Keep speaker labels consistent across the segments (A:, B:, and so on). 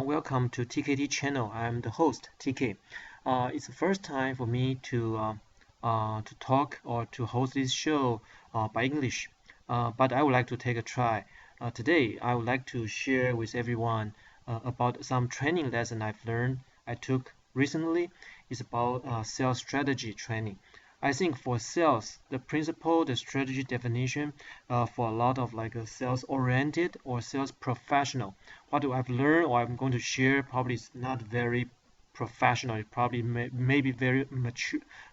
A: Welcome to TKT channel. I'm the host, TK. It's the first time for me to talk or to host this show by English, but I would like to take a try. Today, I would like to share with everyone about some training lesson I've learned I took recently. It's about sales strategy training. I think for sales, the principle, the strategy definition for a lot of like a sales oriented or sales professional, what do I've learned or I'm going to share probably is not very professional. It probably may be very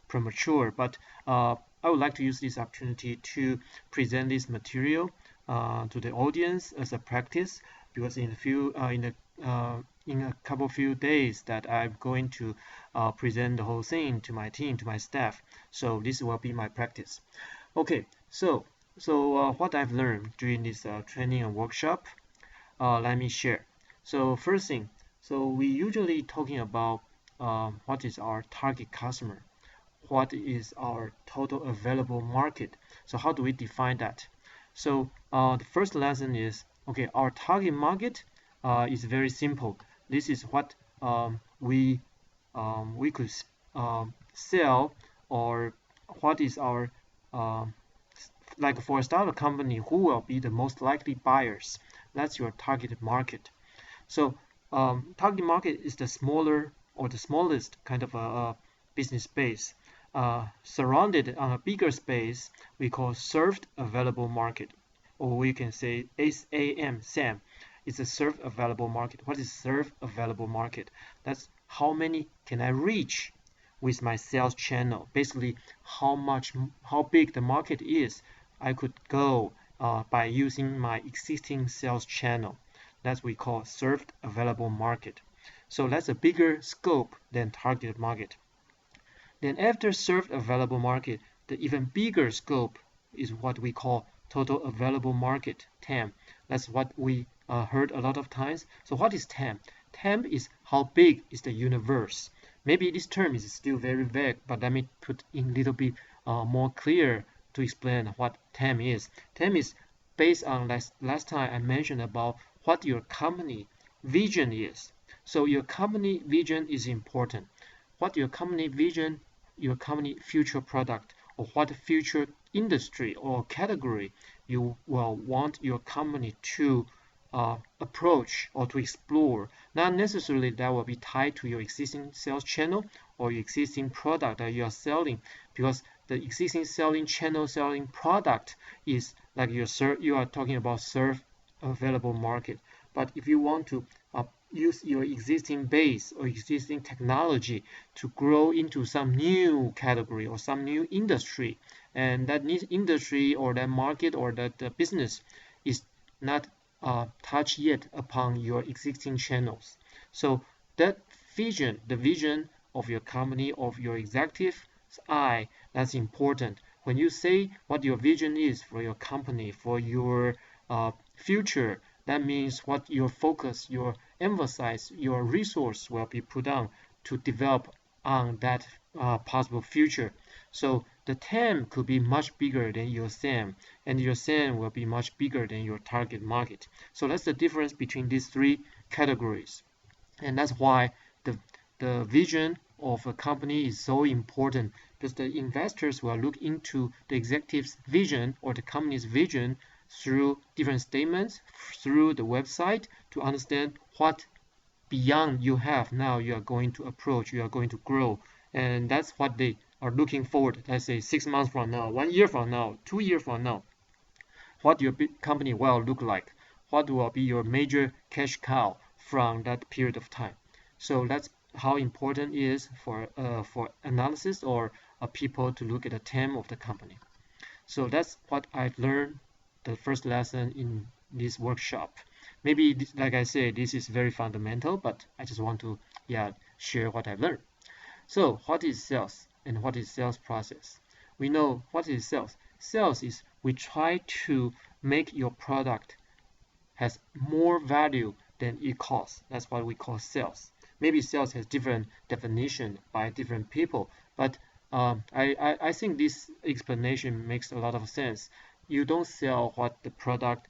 A: premature, but I would like to use this opportunity to present this material to the audience as a practice, because in a couple few days that I'm going to present the whole thing to my team, to my staff. So this will be my practice. Okay, so what I've learned during this training and workshop, let me share. So first thing, so we usually talking about what is our target customer, what is our total available market. So how do we define that? So the first lesson is, okay, our target market is very simple. This is what we could sell, or what is our like for a startup company, who will be the most likely buyers. That's your target market. So target market is the smaller or the smallest kind of a business space. Surrounded on a bigger space, we call served available market, or we can say SAM. It's a served available market. What is served available market? That's how many can I reach with my sales channel. Basically, how big the market is, I could go by using my existing sales channel. That's what we call served available market. So that's a bigger scope than target market. Then after served available market, the even bigger scope is what we call total available market, TAM. That's what we heard a lot of times. So what is TAM? TAM is how big is the universe. Maybe this term is still very vague, but let me put in a little bit more clear to explain what TAM is. TAM is based on last time I mentioned about what your company vision is. So your company vision is important. What your company vision, your company future product, or what future industry or category you will want your company to approach or to explore. Not necessarily that will be tied to your existing sales channel or your existing product that you are selling, because the existing selling channel, selling product is like you are talking about served available market. But if you want to use your existing base or existing technology to grow into some new category or some new industry, and that industry or that market or that business is not touched yet upon your existing channels. So that vision, the vision of your company, of your executive's eye, that's important. When you say what your vision is for your company, for your future, that means what your focus, your emphasis, your resource will be put on to develop on that possible future. So the TAM could be much bigger than your SAM, and your SAM will be much bigger than your target market. So that's the difference between these three categories. And that's why the vision of a company is so important, because the investors will look into the executive's vision or the company's vision through different statements, through the website, to understand what beyond you have now you are going to approach, you are going to grow. And that's what they are looking forward. Let's say 6 months from now, 1 year from now, 2 years from now, what your company will look like, what will be your major cash cow from that period of time. So that's how important it is for analysis or people to look at the TAM of the company. So that's what I've learned the first lesson in this workshop. Maybe, like I said, this is very fundamental, but I just want to share what I've learned. So what is sales and what is sales process? We know what is sales. Sales is we try to make your product has more value than it costs. That's what we call sales. Maybe sales has different definition by different people, but I think this explanation makes a lot of sense. You don't sell what the product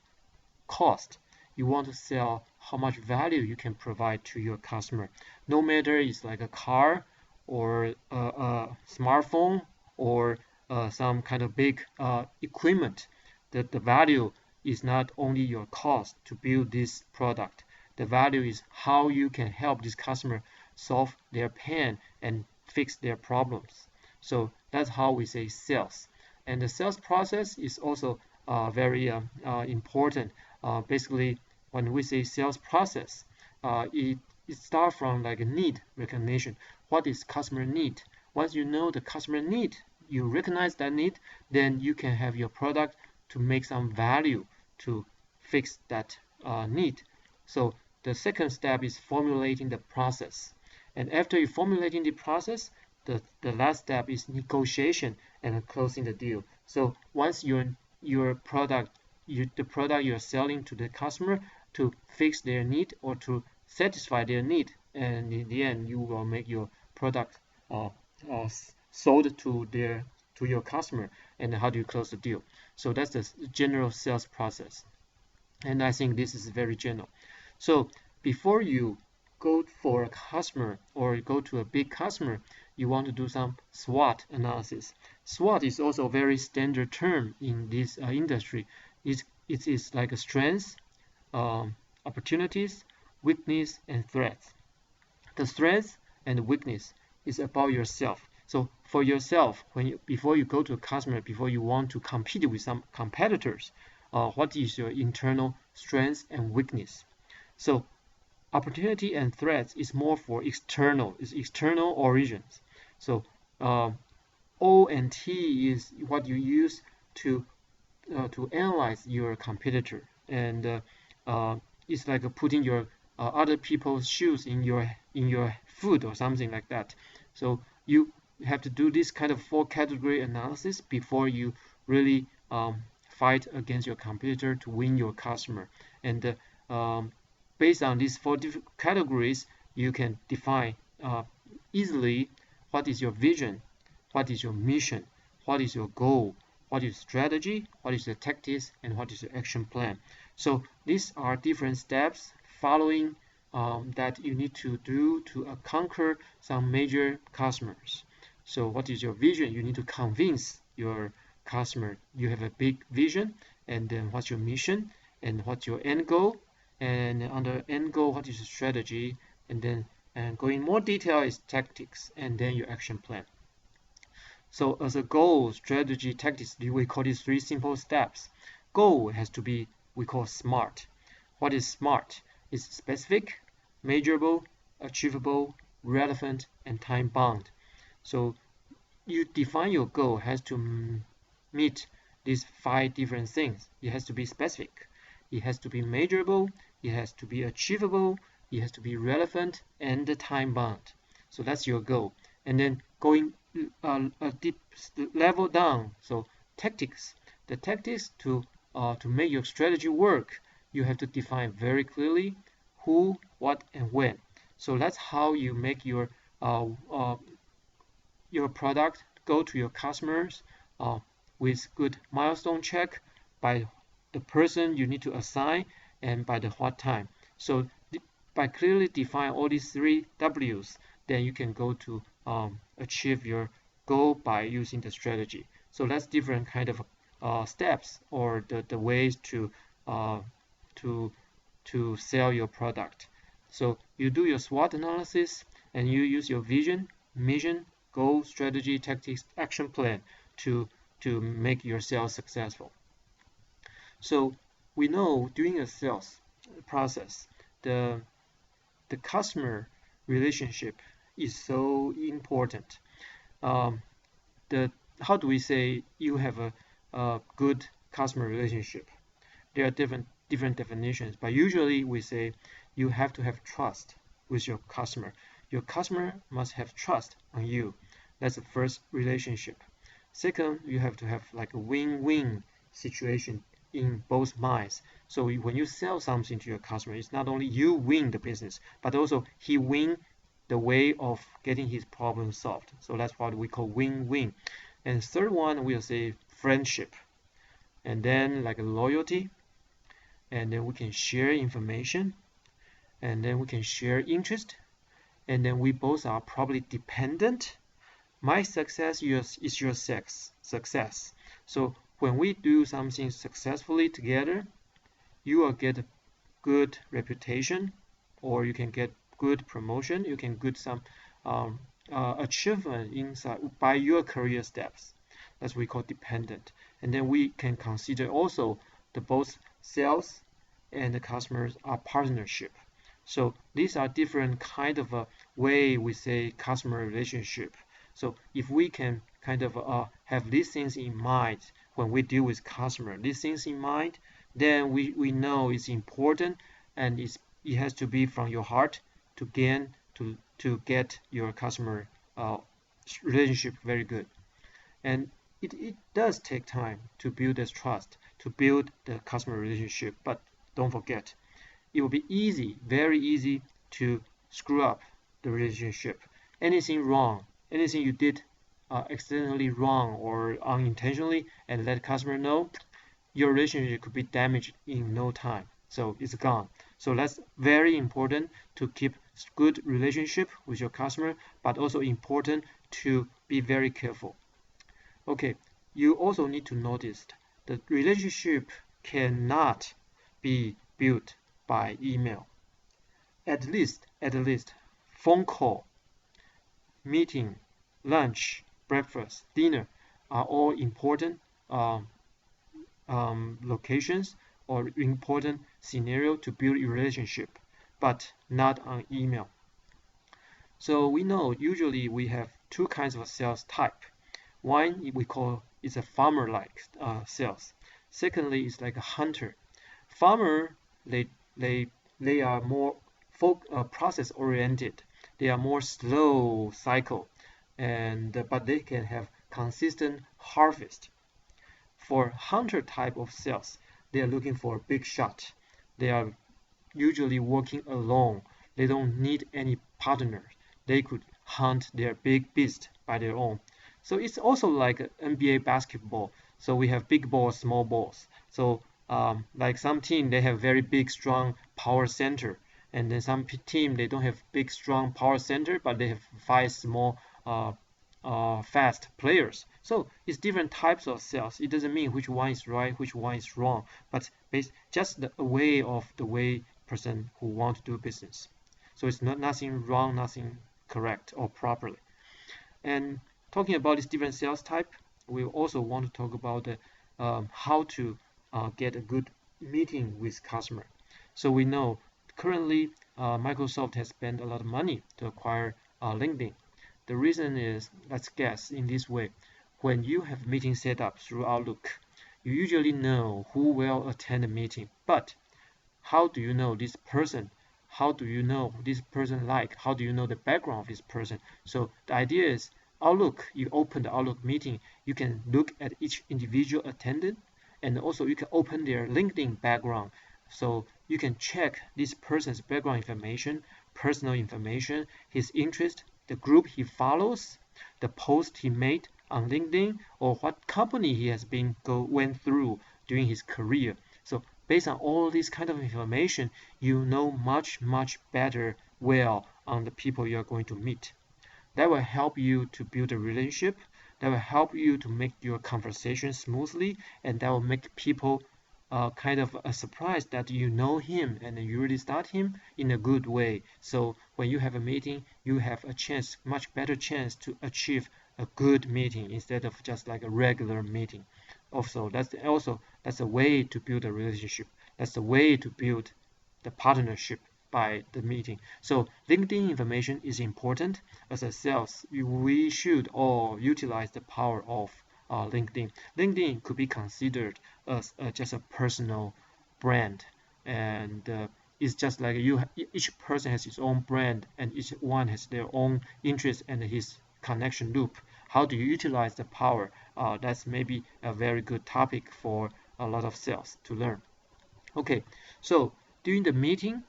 A: cost. You want to sell how much value you can provide to your customer. No matter it's like a car or a smartphone or some kind of big equipment, that the value is not only your cost to build this product. The value is how you can help this customer solve their pain and fix their problems. So that's how we say sales. And the sales process is also very important. Basically, when we say sales process, it starts from like a need recognition. What is customer need? Once you know the customer need, you recognize that need, then you can have your product to make some value to fix that need. So the second step is formulating the process. And after you formulating the process, the last step is negotiation and closing the deal. So once your product, the product you're selling to the customer to fix their need or to satisfy their need, and in the end you will make your product sold to your customer. And how do you close the deal? So that's the general sales process, and I think this is very general. So before you go for a customer or go to a big customer, you want to do some SWOT analysis. SWOT is also a very standard term in this industry. It is like a strengths, opportunities, weakness, and threats. The strength and weakness is about yourself. So for yourself, before you go to a customer, before you want to compete with some competitors, what is your internal strengths and weakness? So opportunity and threats is more for external origins. So O and T is what you use to analyze your competitor, and it's like putting your other people's shoes in your foot or something like that. So you have to do this kind of 4-category analysis before you really fight against your competitor to win your customer. And based on these 4 different categories, you can define easily what is your vision, what is your mission, what is your goal, what is strategy, what is the tactics, and what is the action plan. So these are different steps following that you need to do to conquer some major customers. So what is your vision? You need to convince your customer you have a big vision, and then what's your mission, and what's your end goal, and under end goal, what is the strategy, and then going more detail is tactics, and then your action plan. So as a goal, strategy, tactics, we call these 3 simple steps. Goal has to be, we call SMART. What is SMART? It's specific, measurable, achievable, relevant, and time-bound. So you define your goal has to meet these 5 different things. It has to be specific, it has to be measurable, it has to be achievable, it has to be relevant, and time-bound. So that's your goal. And then going a deep level down, so tactics. The tactics to make your strategy work, you have to define very clearly who, what, and when. So that's how you make your product go to your customers with good milestone check by the person you need to assign and by the what time. So by clearly define all these 3 W's, then you can go to achieve your goal by using the strategy. So that's different kind of steps or the ways to sell your product. So you do your SWOT analysis and you use your vision, mission, goal, strategy, tactics, action plan to make your sales successful. So we know during a sales process, the customer relationship is so important. How do we say you have a good customer relationship? There are different definitions, but usually we say you have to have trust with your customer. Your customer must have trust on you. That's the first relationship. Second, you have to have like a win-win situation in both minds. So when you sell something to your customer, it's not only you win the business, but also he win the way of getting his problem solved. So that's what we call win-win. And third one, we'll say friendship. And then like a loyalty. And then we can share information. and then we can share interest, and then we both are probably dependent. My success is your success. So when we do something successfully together, you will get a good reputation, or you can get good promotion, you can get some achievement inside by your career steps. That's what we call dependent. And then we can consider also the both sales and the customers are partnership. So these are different kind of a way we say customer relationship. So if we can kind of have these things in mind when we deal with customer, these things in mind, then we know it's important, and it has to be from your heart to gain to get your customer relationship very good. And it does take time to build this trust, to build the customer relationship, but don't forget, it will be easy, very easy to screw up the relationship. Anything wrong, anything you did accidentally wrong or unintentionally, and let customer know, your relationship could be damaged in no time. So it's gone. So that's very important to keep good relationship with your customer, but also important to be very careful. Okay, you also need to notice the relationship cannot be built by email. At least phone call, meeting, lunch, breakfast, dinner are all important locations or important scenario to build a relationship, but not on email. So we know usually we have two kinds of sales type. One we call is a farmer-like sales. Secondly is like a hunter. Farmer they are more process oriented. They are more slow cycle, and but they can have consistent harvest. For hunter type of sales, they are looking for a big shot. They are usually working alone. They don't need any partner. They could hunt their big beast by their own. So it's also like NBA basketball. So we have big balls, small balls. So like some team, they have very big, strong power center. And then some team, they don't have big, strong power center, but they have 5 small fast players. So it's different types of sales. It doesn't mean which one is right, which one is wrong, but just the way of the way person who want to do business. So it's not nothing wrong, nothing correct or properly. And talking about this different sales type, we also want to talk about how to get a good meeting with customer. So we know currently Microsoft has spent a lot of money to acquire LinkedIn. The reason is, let's guess in this way, when you have meeting set up through Outlook, you usually know who will attend the meeting, but how do you know this person? How do you know this person like? How do you know the background of this person? So the idea is Outlook, you open the Outlook meeting, you can look at each individual attendant, and also you can open their LinkedIn background. So you can check this person's background information, personal information, his interest, the group he follows, the post he made on LinkedIn, or what company he has went through during his career. So based on all this kind of information, you know much better on the people you are going to meet. That will help you to build a relationship. That will help you to make your conversation smoothly, and that will make people kind of a surprise that you know him and you really start him in a good way. So when you have a meeting, you have a chance, much better chance to achieve a good meeting instead of just like a regular meeting. Also, that's a way to build a relationship. That's the way to build the partnership by the meeting. So LinkedIn information is important. As a sales, we should all utilize the power of LinkedIn. LinkedIn could be considered as just a personal brand, and it's just like each person has his own brand, and each one has their own interest and his connection loop. How do you utilize the power? That's maybe a very good topic for a lot of sales to learn. Okay, so during the meeting,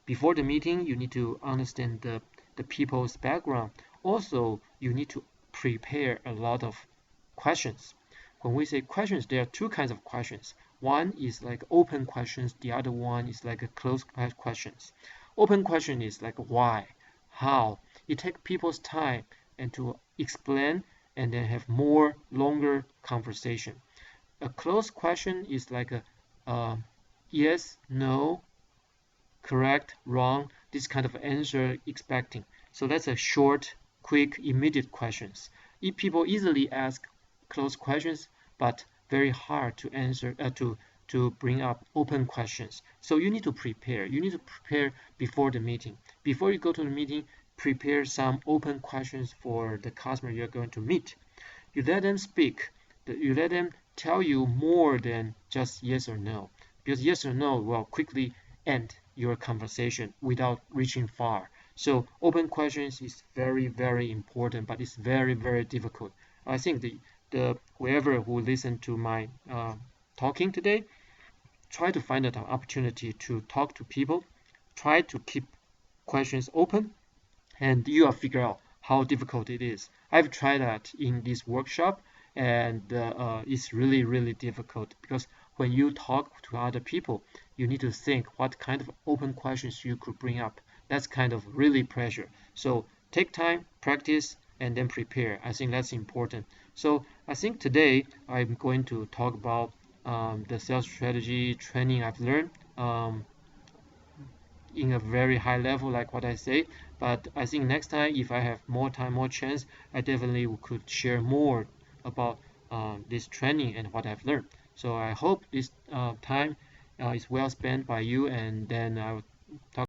A: before the meeting, you need to understand the people's background. Also, you need to prepare a lot of questions. When we say questions, there are two kinds of questions. One is like open questions, the other one is like a closed questions. Open question is like why, how. It takes people's time and to explain and then have more longer conversation. A closed question is like a yes, no, correct, wrong, this kind of answer expecting. So that's a short, quick, immediate questions. If people easily ask closed questions, but very hard to answer, to bring up open questions. So you need to prepare. You need to prepare before the meeting. Before you go to the meeting, prepare some open questions for the customer you're going to meet. You let them speak. You let them tell you more than just yes or no. Because yes or no will quickly end your conversation without reaching far. So open questions is very, very important, but it's very, very difficult. I think the whoever who listened to my talking today, try to find an opportunity to talk to people, try to keep questions open, and you will figure out how difficult it is. I've tried that in this workshop, and it's really, really difficult because when you talk to other people, you need to think what kind of open questions you could bring up. That's kind of really pressure. So take time, practice, and then prepare. I think that's important. So I think today I'm going to talk about the sales strategy training I've learned. In a very high level like what I say, but I think next time if I have more time, more chance, I definitely could share more about this training and what I've learned. So I hope this time is well spent by you, and then I'll talk